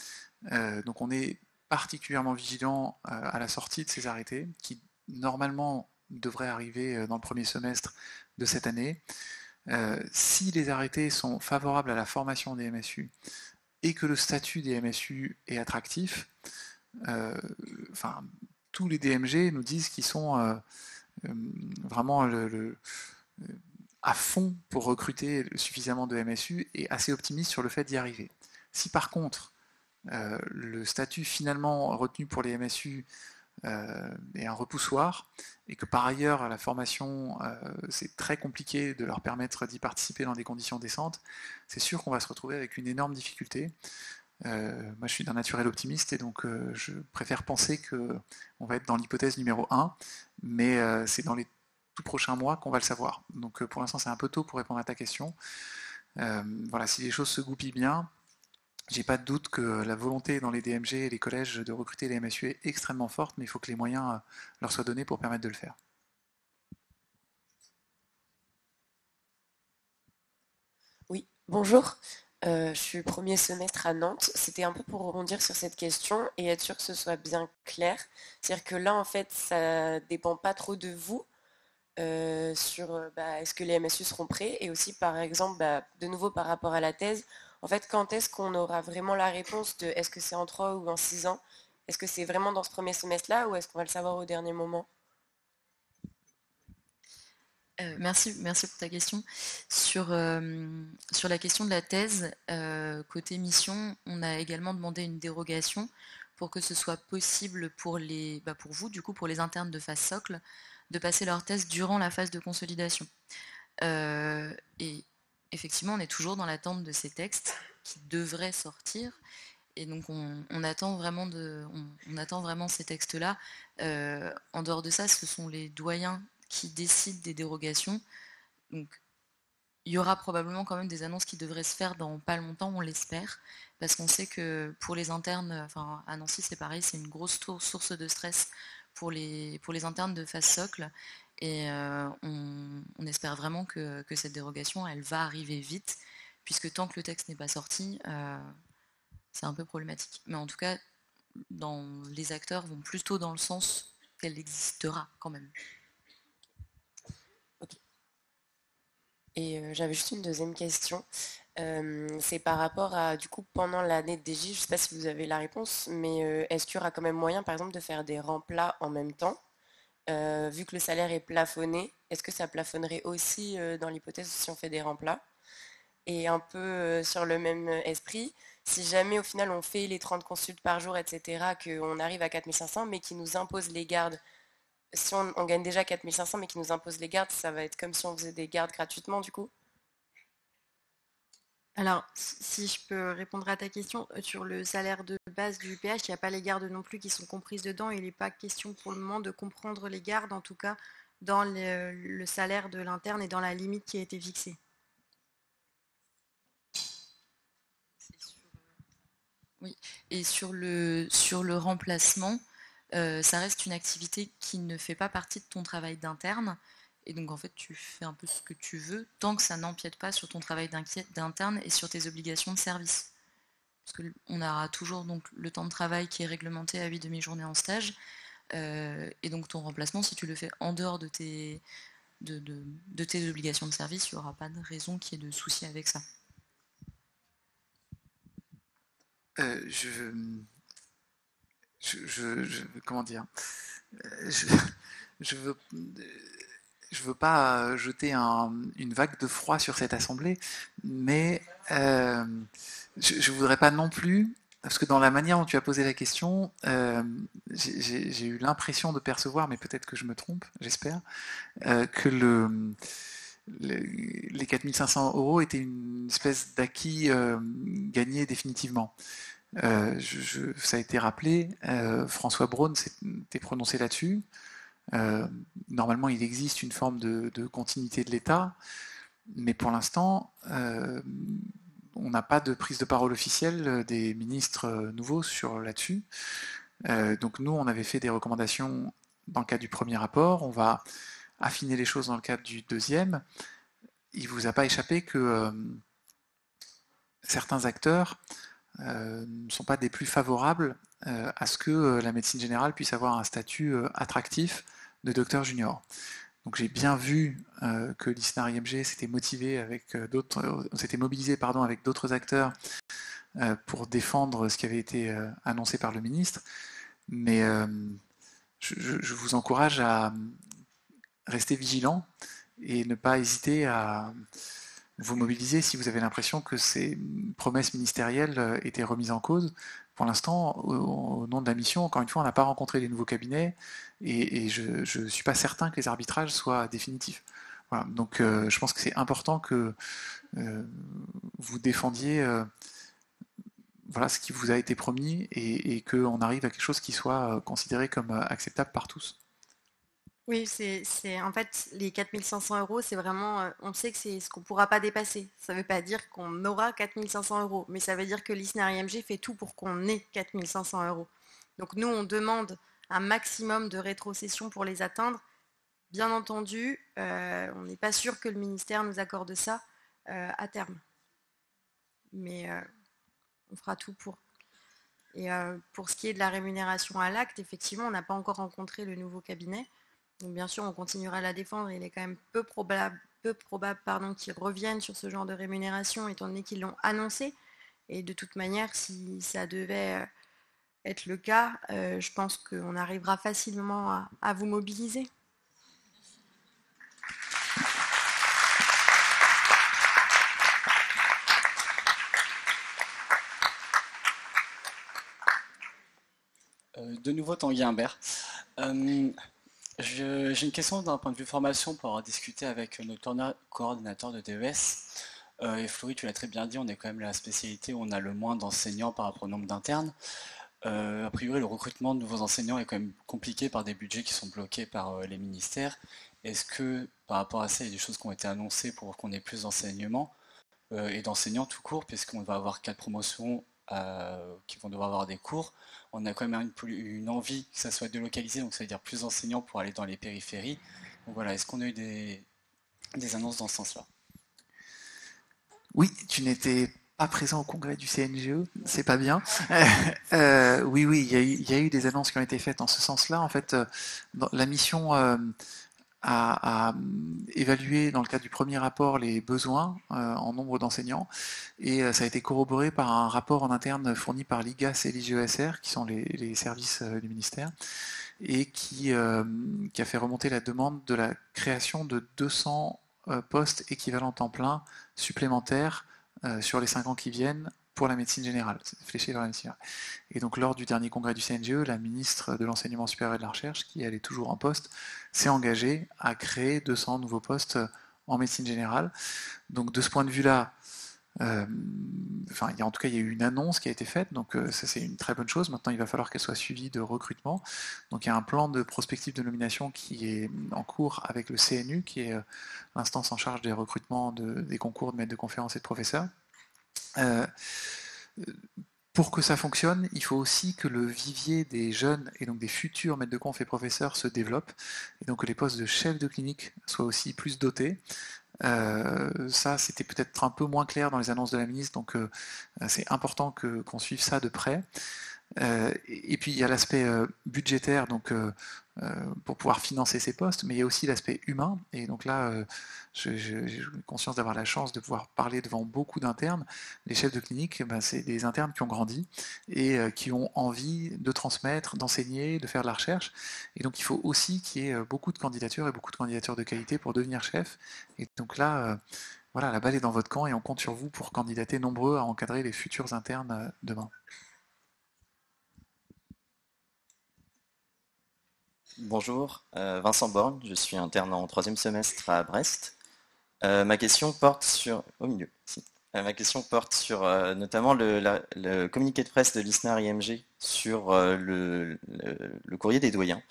Donc on est particulièrement vigilant à la sortie de ces arrêtés qui normalement devraient arriver dans le premier semestre de cette année. Si les arrêtés sont favorables à la formation des MSU et que le statut des MSU est attractif, enfin, tous les DMG nous disent qu'ils sont vraiment à fond pour recruter suffisamment de MSU et assez optimistes sur le fait d'y arriver. Si par contre le statut finalement retenu pour les MSU est un repoussoir et que par ailleurs à la formation c'est très compliqué de leur permettre d'y participer dans des conditions décentes, c'est sûr qu'on va se retrouver avec une énorme difficulté. Moi je suis d'un naturel optimiste et donc je préfère penser qu'on va être dans l'hypothèse numéro 1, mais c'est dans les tout prochains mois qu'on va le savoir. Donc pour l'instant c'est un peu tôt pour répondre à ta question. Voilà, si les choses se goupillent bien, j'ai pas de doute que la volonté dans les DMG et les collèges de recruter les MSU est extrêmement forte, mais il faut que les moyens leur soient donnés pour permettre de le faire. Oui, bonjour. Je suis premier semestre à Nantes. C'était un peu pour rebondir sur cette question et être sûr que ce soit bien clair. C'est-à-dire que là, en fait, ça dépend pas trop de vous sur est-ce que les MSU seront prêts et aussi, par exemple, de nouveau par rapport à la thèse, en fait, quand est-ce qu'on aura vraiment la réponse de est-ce que c'est en 3 ou en 6 ans? Est-ce que c'est vraiment dans ce premier semestre-là ou est-ce qu'on va le savoir au dernier moment? Merci pour ta question. Sur la question de la thèse, côté mission, on a également demandé une dérogation pour que ce soit possible pour vous, du coup, pour les internes de phase socle, de passer leur thèse durant la phase de consolidation. Et effectivement, on est toujours dans l'attente de ces textes qui devraient sortir. Et donc on attend vraiment ces textes-là. En dehors de ça, ce sont les doyens qui décident des dérogations. Donc il y aura probablement quand même des annonces qui devraient se faire dans pas longtemps, on l'espère, parce qu'on sait que pour les internes, enfin à Nancy c'est pareil, c'est une grosse source de stress pour les internes de phase socle. Et on espère vraiment que cette dérogation, elle va arriver vite, puisque tant que le texte n'est pas sorti, c'est un peu problématique. Mais en tout cas, les acteurs vont plutôt dans le sens qu'elle existera quand même. Ok. Et j'avais juste une deuxième question. C'est par rapport à, du coup, pendant l'année de DJ, je ne sais pas si vous avez la réponse, mais est-ce qu'il y aura quand même moyen, par exemple, de faire des remplats en même temps? Vu que le salaire est plafonné, est-ce que ça plafonnerait aussi dans l'hypothèse si on fait des remplats? Et un peu sur le même esprit, si jamais au final on fait les 30 consultes par jour, etc., qu'on arrive à 4500, mais qui nous impose les gardes, si on gagne déjà 4500, mais qui nous impose les gardes, ça va être comme si on faisait des gardes gratuitement du coup? Alors, si je peux répondre à ta question, sur le salaire de base du UPH, il n'y a pas les gardes non plus qui sont comprises dedans. Il n'est pas question pour le moment de comprendre les gardes, en tout cas dans le salaire de l'interne et dans la limite qui a été fixée. Oui, et sur le remplacement, ça reste une activité qui ne fait pas partie de ton travail d'interne. Et donc en fait, tu fais un peu ce que tu veux, tant que ça n'empiète pas sur ton travail d'interne et sur tes obligations de service. Parce qu'on aura toujours donc le temps de travail qui est réglementé à 8 demi-journées en stage. Et donc ton remplacement, si tu le fais en dehors de tes obligations de service, il n'y aura pas de raison qu'il y ait de souci avec ça. Comment dire, je veux je veux pas jeter une vague de froid sur cette assemblée, mais je voudrais pas non plus, parce que dans la manière dont tu as posé la question, j'ai eu l'impression de percevoir, mais peut-être que je me trompe, j'espère, que les 4500 € étaient une espèce d'acquis gagné définitivement. Ça a été rappelé, François Braun s'était prononcé là-dessus. Normalement, il existe une forme de continuité de l'État, mais pour l'instant, on n'a pas de prise de parole officielle des ministres nouveaux là-dessus. Donc nous, on avait fait des recommandations dans le cadre du premier rapport. On va affiner les choses dans le cadre du deuxième. Il ne vous a pas échappé que certains acteurs ne sont pas des plus favorables à ce que la médecine générale puisse avoir un statut attractif de docteur junior. Donc j'ai bien vu que l'ISNAR-IMG s'était mobilisé avec d'autres acteurs pour défendre ce qui avait été annoncé par le ministre, mais je vous encourage à rester vigilant et ne pas hésiter à vous mobiliser si vous avez l'impression que ces promesses ministérielles étaient remises en cause. Pour l'instant, au nom de la mission, encore une fois, on n'a pas rencontré les nouveaux cabinets et je ne suis pas certain que les arbitrages soient définitifs. Voilà. Donc je pense que c'est important que vous défendiez voilà, ce qui vous a été promis et qu'on arrive à quelque chose qui soit considéré comme acceptable par tous. Oui, en fait, les 4500 €, c'est vraiment, on sait que c'est ce qu'on ne pourra pas dépasser. Ça ne veut pas dire qu'on aura 4500 €, mais ça veut dire que l'ISNAR-IMG fait tout pour qu'on ait 4500 €. Donc nous, on demande un maximum de rétrocession pour les atteindre. Bien entendu, on n'est pas sûr que le ministère nous accorde ça à terme. Mais on fera tout pour. Et pour ce qui est de la rémunération à l'acte, effectivement, on n'a pas encore rencontré le nouveau cabinet. Donc bien sûr, on continuera à la défendre. Il est quand même peu probable qu'ils reviennent sur ce genre de rémunération, étant donné qu'ils l'ont annoncé. Et de toute manière, si ça devait être le cas, je pense qu'on arrivera facilement à vous mobiliser. De nouveau, Tanguy Humbert. J'ai une question d'un point de vue formation pour avoir discuté avec notre coordinateur de DES. Et Florie, tu l'as très bien dit, on est quand même la spécialité où on a le moins d'enseignants par rapport au nombre d'internes. A priori, le recrutement de nouveaux enseignants est quand même compliqué par des budgets qui sont bloqués par les ministères. Est-ce que par rapport à ça, il y a des choses qui ont été annoncées pour qu'on ait plus d'enseignement et d'enseignants tout court, puisqu'on va avoir 4 promotions qui vont devoir avoir des cours. On a quand même une envie que ça soit délocalisé, donc ça veut dire plus d'enseignants pour aller dans les périphéries. Donc voilà, est-ce qu'on a eu des annonces dans ce sens-là? Oui, tu n'étais pas présent au congrès du CNGE, c'est pas bien. Oui, il y a eu des annonces qui ont été faites en ce sens-là. En fait, la mission a évalué dans le cadre du premier rapport les besoins en nombre d'enseignants et ça a été corroboré par un rapport en interne fourni par l'IGAS et l'IGESR, qui sont les services du ministère, et qui a fait remonter la demande de la création de 200 postes équivalents temps plein supplémentaires sur les 5 ans qui viennent pour la médecine générale, fléché vers la médecine générale. Et donc lors du dernier congrès du CNGE, la ministre de l'Enseignement supérieur et de la Recherche, qui elle est toujours en poste, s'est engagée à créer 200 nouveaux postes en médecine générale. Donc de ce point de vue-là, en tout cas il y a eu une annonce qui a été faite, donc ça c'est une très bonne chose. Maintenant il va falloir qu'elle soit suivie de recrutement. Donc il y a un plan de prospective de nomination qui est en cours avec le CNU, qui est l'instance en charge des recrutements des concours de maîtres de conférences et de professeurs. Pour que ça fonctionne, il faut aussi que le vivier des jeunes et donc des futurs maîtres de conf et professeurs se développe, et donc que les postes de chef de clinique soient aussi plus dotés. Ça, c'était peut-être un peu moins clair dans les annonces de la ministre, donc c'est important qu'on suive ça de près. Et puis il y a l'aspect budgétaire, donc pour pouvoir financer ces postes, mais il y a aussi l'aspect humain. Et donc là, j'ai conscience d'avoir la chance de pouvoir parler devant beaucoup d'internes. Les chefs de clinique, ben, c'est des internes qui ont grandi et qui ont envie de transmettre, d'enseigner, de faire de la recherche. Et donc il faut aussi qu'il y ait beaucoup de candidatures et beaucoup de candidatures de qualité pour devenir chef. Et donc là, voilà, la balle est dans votre camp et on compte sur vous pour candidater nombreux à encadrer les futurs internes demain. Bonjour, Vincent Borgne, je suis interne en 3e semestre à Brest. Ma question porte sur... Au milieu, si. Ma question porte sur notamment le communiqué de presse de l'ISNAR IMG sur le courrier des doyens,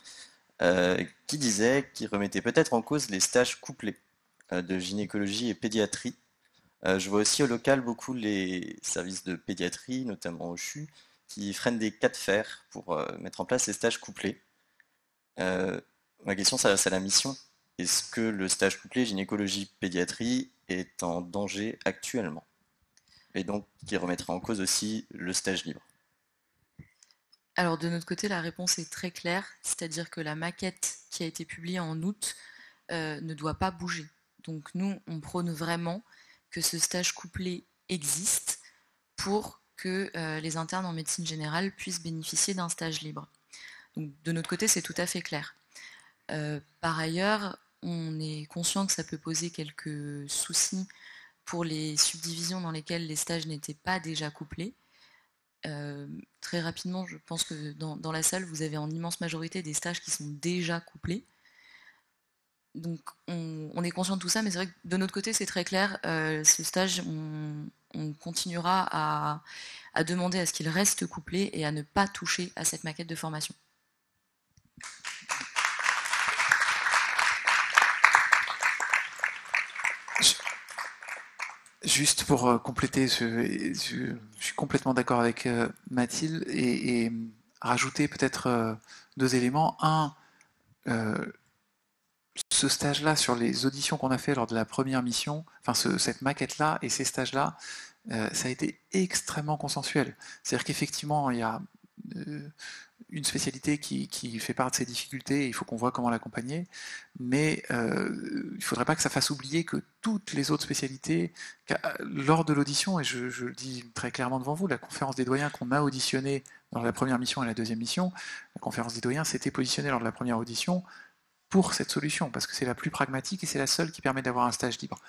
qui disait qu'il remettait peut-être en cause les stages couplés de gynécologie et pédiatrie. Je vois aussi au local beaucoup les services de pédiatrie, notamment au CHU, qui freinent des cas de fer pour mettre en place ces stages couplés. Ma question s'adresse à la mission. Est-ce que le stage couplé gynécologie-pédiatrie est en danger actuellement? Et donc qui remettrait en cause aussi le stage libre? Alors de notre côté, la réponse est très claire, c'est-à-dire que la maquette qui a été publiée en août ne doit pas bouger. Donc nous, on prône vraiment que ce stage couplé existe pour que les internes en médecine générale puissent bénéficier d'un stage libre. Donc, de notre côté, c'est tout à fait clair. Par ailleurs, on est conscient que ça peut poser quelques soucis pour les subdivisions dans lesquelles les stages n'étaient pas déjà couplés. Très rapidement, je pense que dans la salle, vous avez en immense majorité des stages qui sont déjà couplés. Donc on est conscient de tout ça, mais c'est vrai que de notre côté, c'est très clair. Ce stage, on continuera à demander à ce qu'il reste couplé et à ne pas toucher à cette maquette de formation. Juste pour compléter, je suis complètement d'accord avec Mathilde et rajouter peut-être 2 éléments. Un, ce stage-là, sur les auditions qu'on a fait lors de la première mission, enfin cette maquette-là et ces stages-là, ça a été extrêmement consensuel. C'est-à-dire qu'effectivement, il y a une spécialité qui fait part de ses difficultés et il faut qu'on voit comment l'accompagner, mais il ne faudrait pas que ça fasse oublier que toutes les autres spécialités, lors de l'audition, et je le dis très clairement devant vous, la conférence des doyens qu'on a auditionnée dans la première mission et la deuxième mission, la conférence des doyens s'était positionnée lors de la première audition pour cette solution, parce que c'est la plus pragmatique et c'est la seule qui permet d'avoir un stage libre.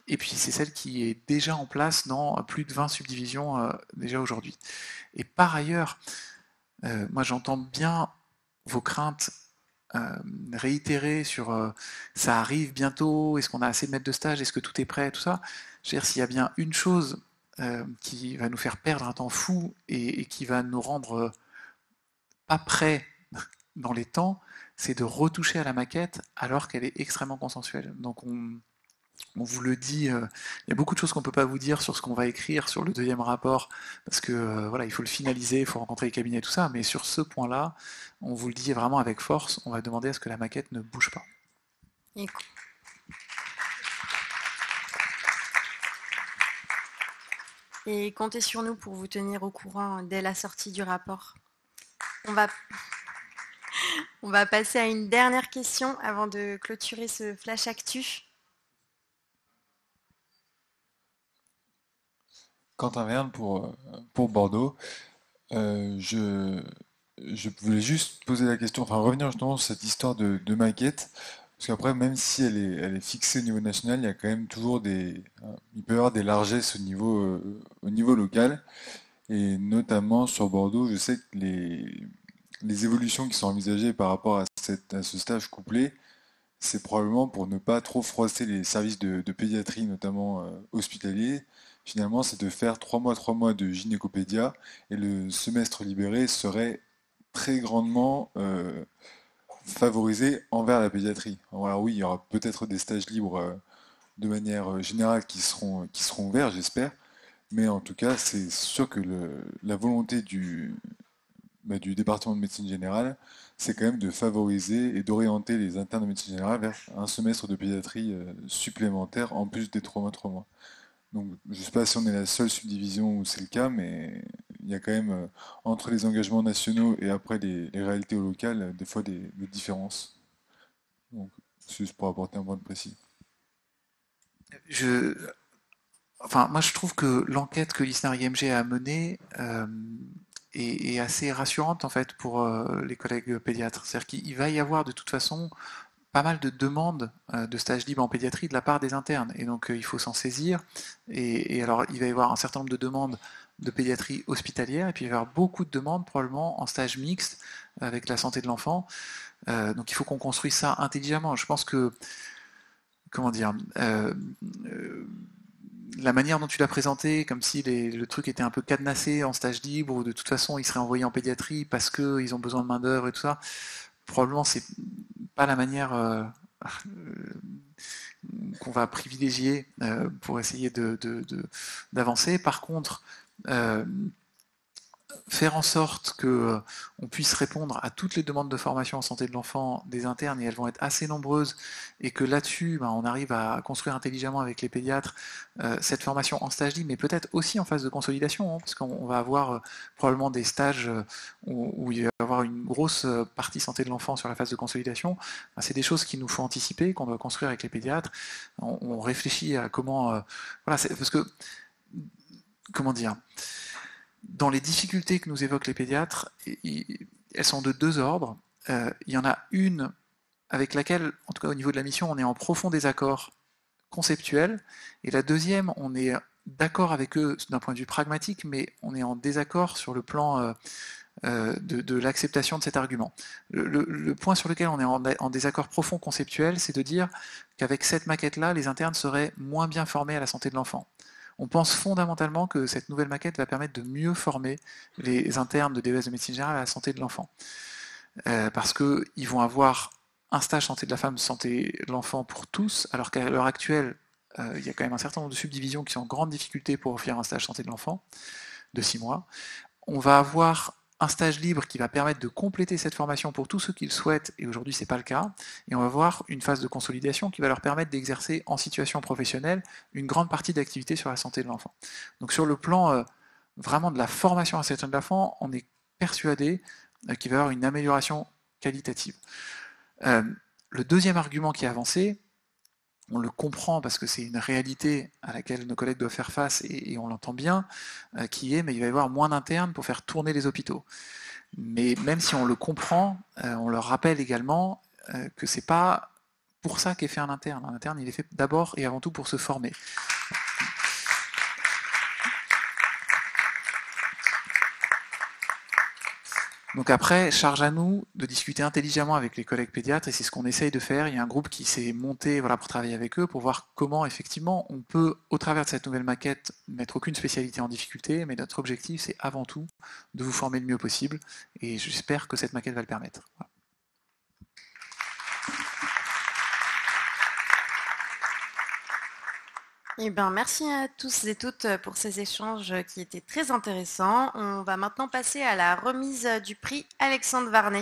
Et puis c'est celle qui est déjà en place dans plus de 20 subdivisions déjà aujourd'hui. Et par ailleurs, moi j'entends bien vos craintes réitérées sur ça arrive bientôt, est-ce qu'on a assez de maîtres de stage, est-ce que tout est prêt, tout ça. Je veux dire, s'il y a bien une chose qui va nous faire perdre un temps fou et qui va nous rendre pas prêts dans les temps, c'est de retoucher à la maquette alors qu'elle est extrêmement consensuelle. Donc on vous le dit, il y a beaucoup de choses qu'on ne peut pas vous dire sur ce qu'on va écrire sur le deuxième rapport, parce que voilà, il faut le finaliser, il faut rencontrer les cabinets, tout ça, mais sur ce point-là, on vous le dit vraiment avec force, on va demander à ce que la maquette ne bouge pas. Et comptez sur nous pour vous tenir au courant dès la sortie du rapport. On va passer à une dernière question avant de clôturer ce flash actu. Quentin Verne pour Bordeaux. Je voulais juste poser la question, enfin revenir justement sur cette histoire de maquette, parce qu'après, même si elle est fixée au niveau national, il y a quand même toujours il peut y avoir des largesses au niveau local, et notamment sur Bordeaux, je sais que les évolutions qui sont envisagées par rapport à ce stage couplé, c'est probablement pour ne pas trop froisser les services de pédiatrie, notamment hospitaliers. Finalement, c'est de faire 3 mois de gynécopédia, et le semestre libéré serait très grandement favorisé envers la pédiatrie. Alors oui, il y aura peut-être des stages libres de manière générale qui seront ouverts, j'espère, mais en tout cas, c'est sûr que la volonté du département de médecine générale, c'est quand même de favoriser et d'orienter les internes de médecine générale vers un semestre de pédiatrie supplémentaire en plus des 3 mois. Donc je ne sais pas si on est la seule subdivision où c'est le cas, mais il y a quand même, entre les engagements nationaux et après les réalités locales, des fois des différences. Donc, c'est juste pour apporter un point de précis. Moi, je trouve que l'enquête que l'ISNAR-IMG a menée est assez rassurante en fait pour les collègues pédiatres. C'est-à-dire qu'il va y avoir de toute façon pas mal de demandes de stages libres en pédiatrie de la part des internes. Et donc il faut s'en saisir. Et alors il va y avoir un certain nombre de demandes de pédiatrie hospitalière, et puis il va y avoir beaucoup de demandes probablement en stage mixte avec la santé de l'enfant. Donc il faut qu'on construise ça intelligemment. Je pense que, comment dire, la manière dont tu l'as présenté, comme si le truc était un peu cadenassé en stage libre, ou de toute façon ils seraient envoyés en pédiatrie parce qu'ils ont besoin de main d'œuvre et tout ça, probablement c'est pas la manière qu'on va privilégier pour essayer d'avancer. Par contre, faire en sorte qu'on puisse répondre à toutes les demandes de formation en santé de l'enfant des internes, et elles vont être assez nombreuses, et que là-dessus, on arrive à construire intelligemment avec les pédiatres cette formation en stage libre, mais peut-être aussi en phase de consolidation, parce qu'on va avoir probablement des stages où il va y avoir une grosse partie santé de l'enfant sur la phase de consolidation. C'est des choses qu'il nous faut anticiper, qu'on doit construire avec les pédiatres. On réfléchit à comment... voilà, parce que... Comment dire ? Dans les difficultés que nous évoquent les pédiatres, elles sont de deux ordres. Il y en a une avec laquelle, en tout cas au niveau de la mission, on est en profond désaccord conceptuel, et la deuxième, on est d'accord avec eux d'un point de vue pragmatique, mais on est en désaccord sur le plan de l'acceptation de cet argument. Le point sur lequel on est en désaccord profond conceptuel, c'est de dire qu'avec cette maquette-là, les internes seraient moins bien formés à la santé de l'enfant. On pense fondamentalement que cette nouvelle maquette va permettre de mieux former les internes de DES de médecine générale à la santé de l'enfant. Parce qu'ils vont avoir un stage santé de la femme, santé de l'enfant pour tous, alors qu'à l'heure actuelle, il y a quand même un certain nombre de subdivisions qui sont en grande difficulté pour offrir un stage santé de l'enfant de 6 mois. On va avoir un stage libre qui va permettre de compléter cette formation pour tous ceux qui le souhaitent, et aujourd'hui c'est pas le cas, et on va avoir une phase de consolidation qui va leur permettre d'exercer en situation professionnelle une grande partie d'activité sur la santé de l'enfant. Donc sur le plan vraiment de la formation à la santé de l'enfant, on est persuadé qu'il va y avoir une amélioration qualitative. Le deuxième argument qui est avancé, on le comprend parce que c'est une réalité à laquelle nos collègues doivent faire face, et on l'entend bien, qui est mais il va y avoir moins d'internes pour faire tourner les hôpitaux. Mais même si on le comprend, on leur rappelle également que c'est pas pour ça qu'est fait un interne. Un interne, il est fait d'abord et avant tout pour se former. Donc après, charge à nous de discuter intelligemment avec les collègues pédiatres, et c'est ce qu'on essaye de faire. Il y a un groupe qui s'est monté pour travailler avec eux, pour voir comment effectivement on peut, au travers de cette nouvelle maquette, mettre aucune spécialité en difficulté, mais notre objectif c'est avant tout de vous former le mieux possible, et j'espère que cette maquette va le permettre. Voilà. Eh bien, merci à tous et toutes pour ces échanges qui étaient très intéressants. On va maintenant passer à la remise du prix Alexandre Varnet.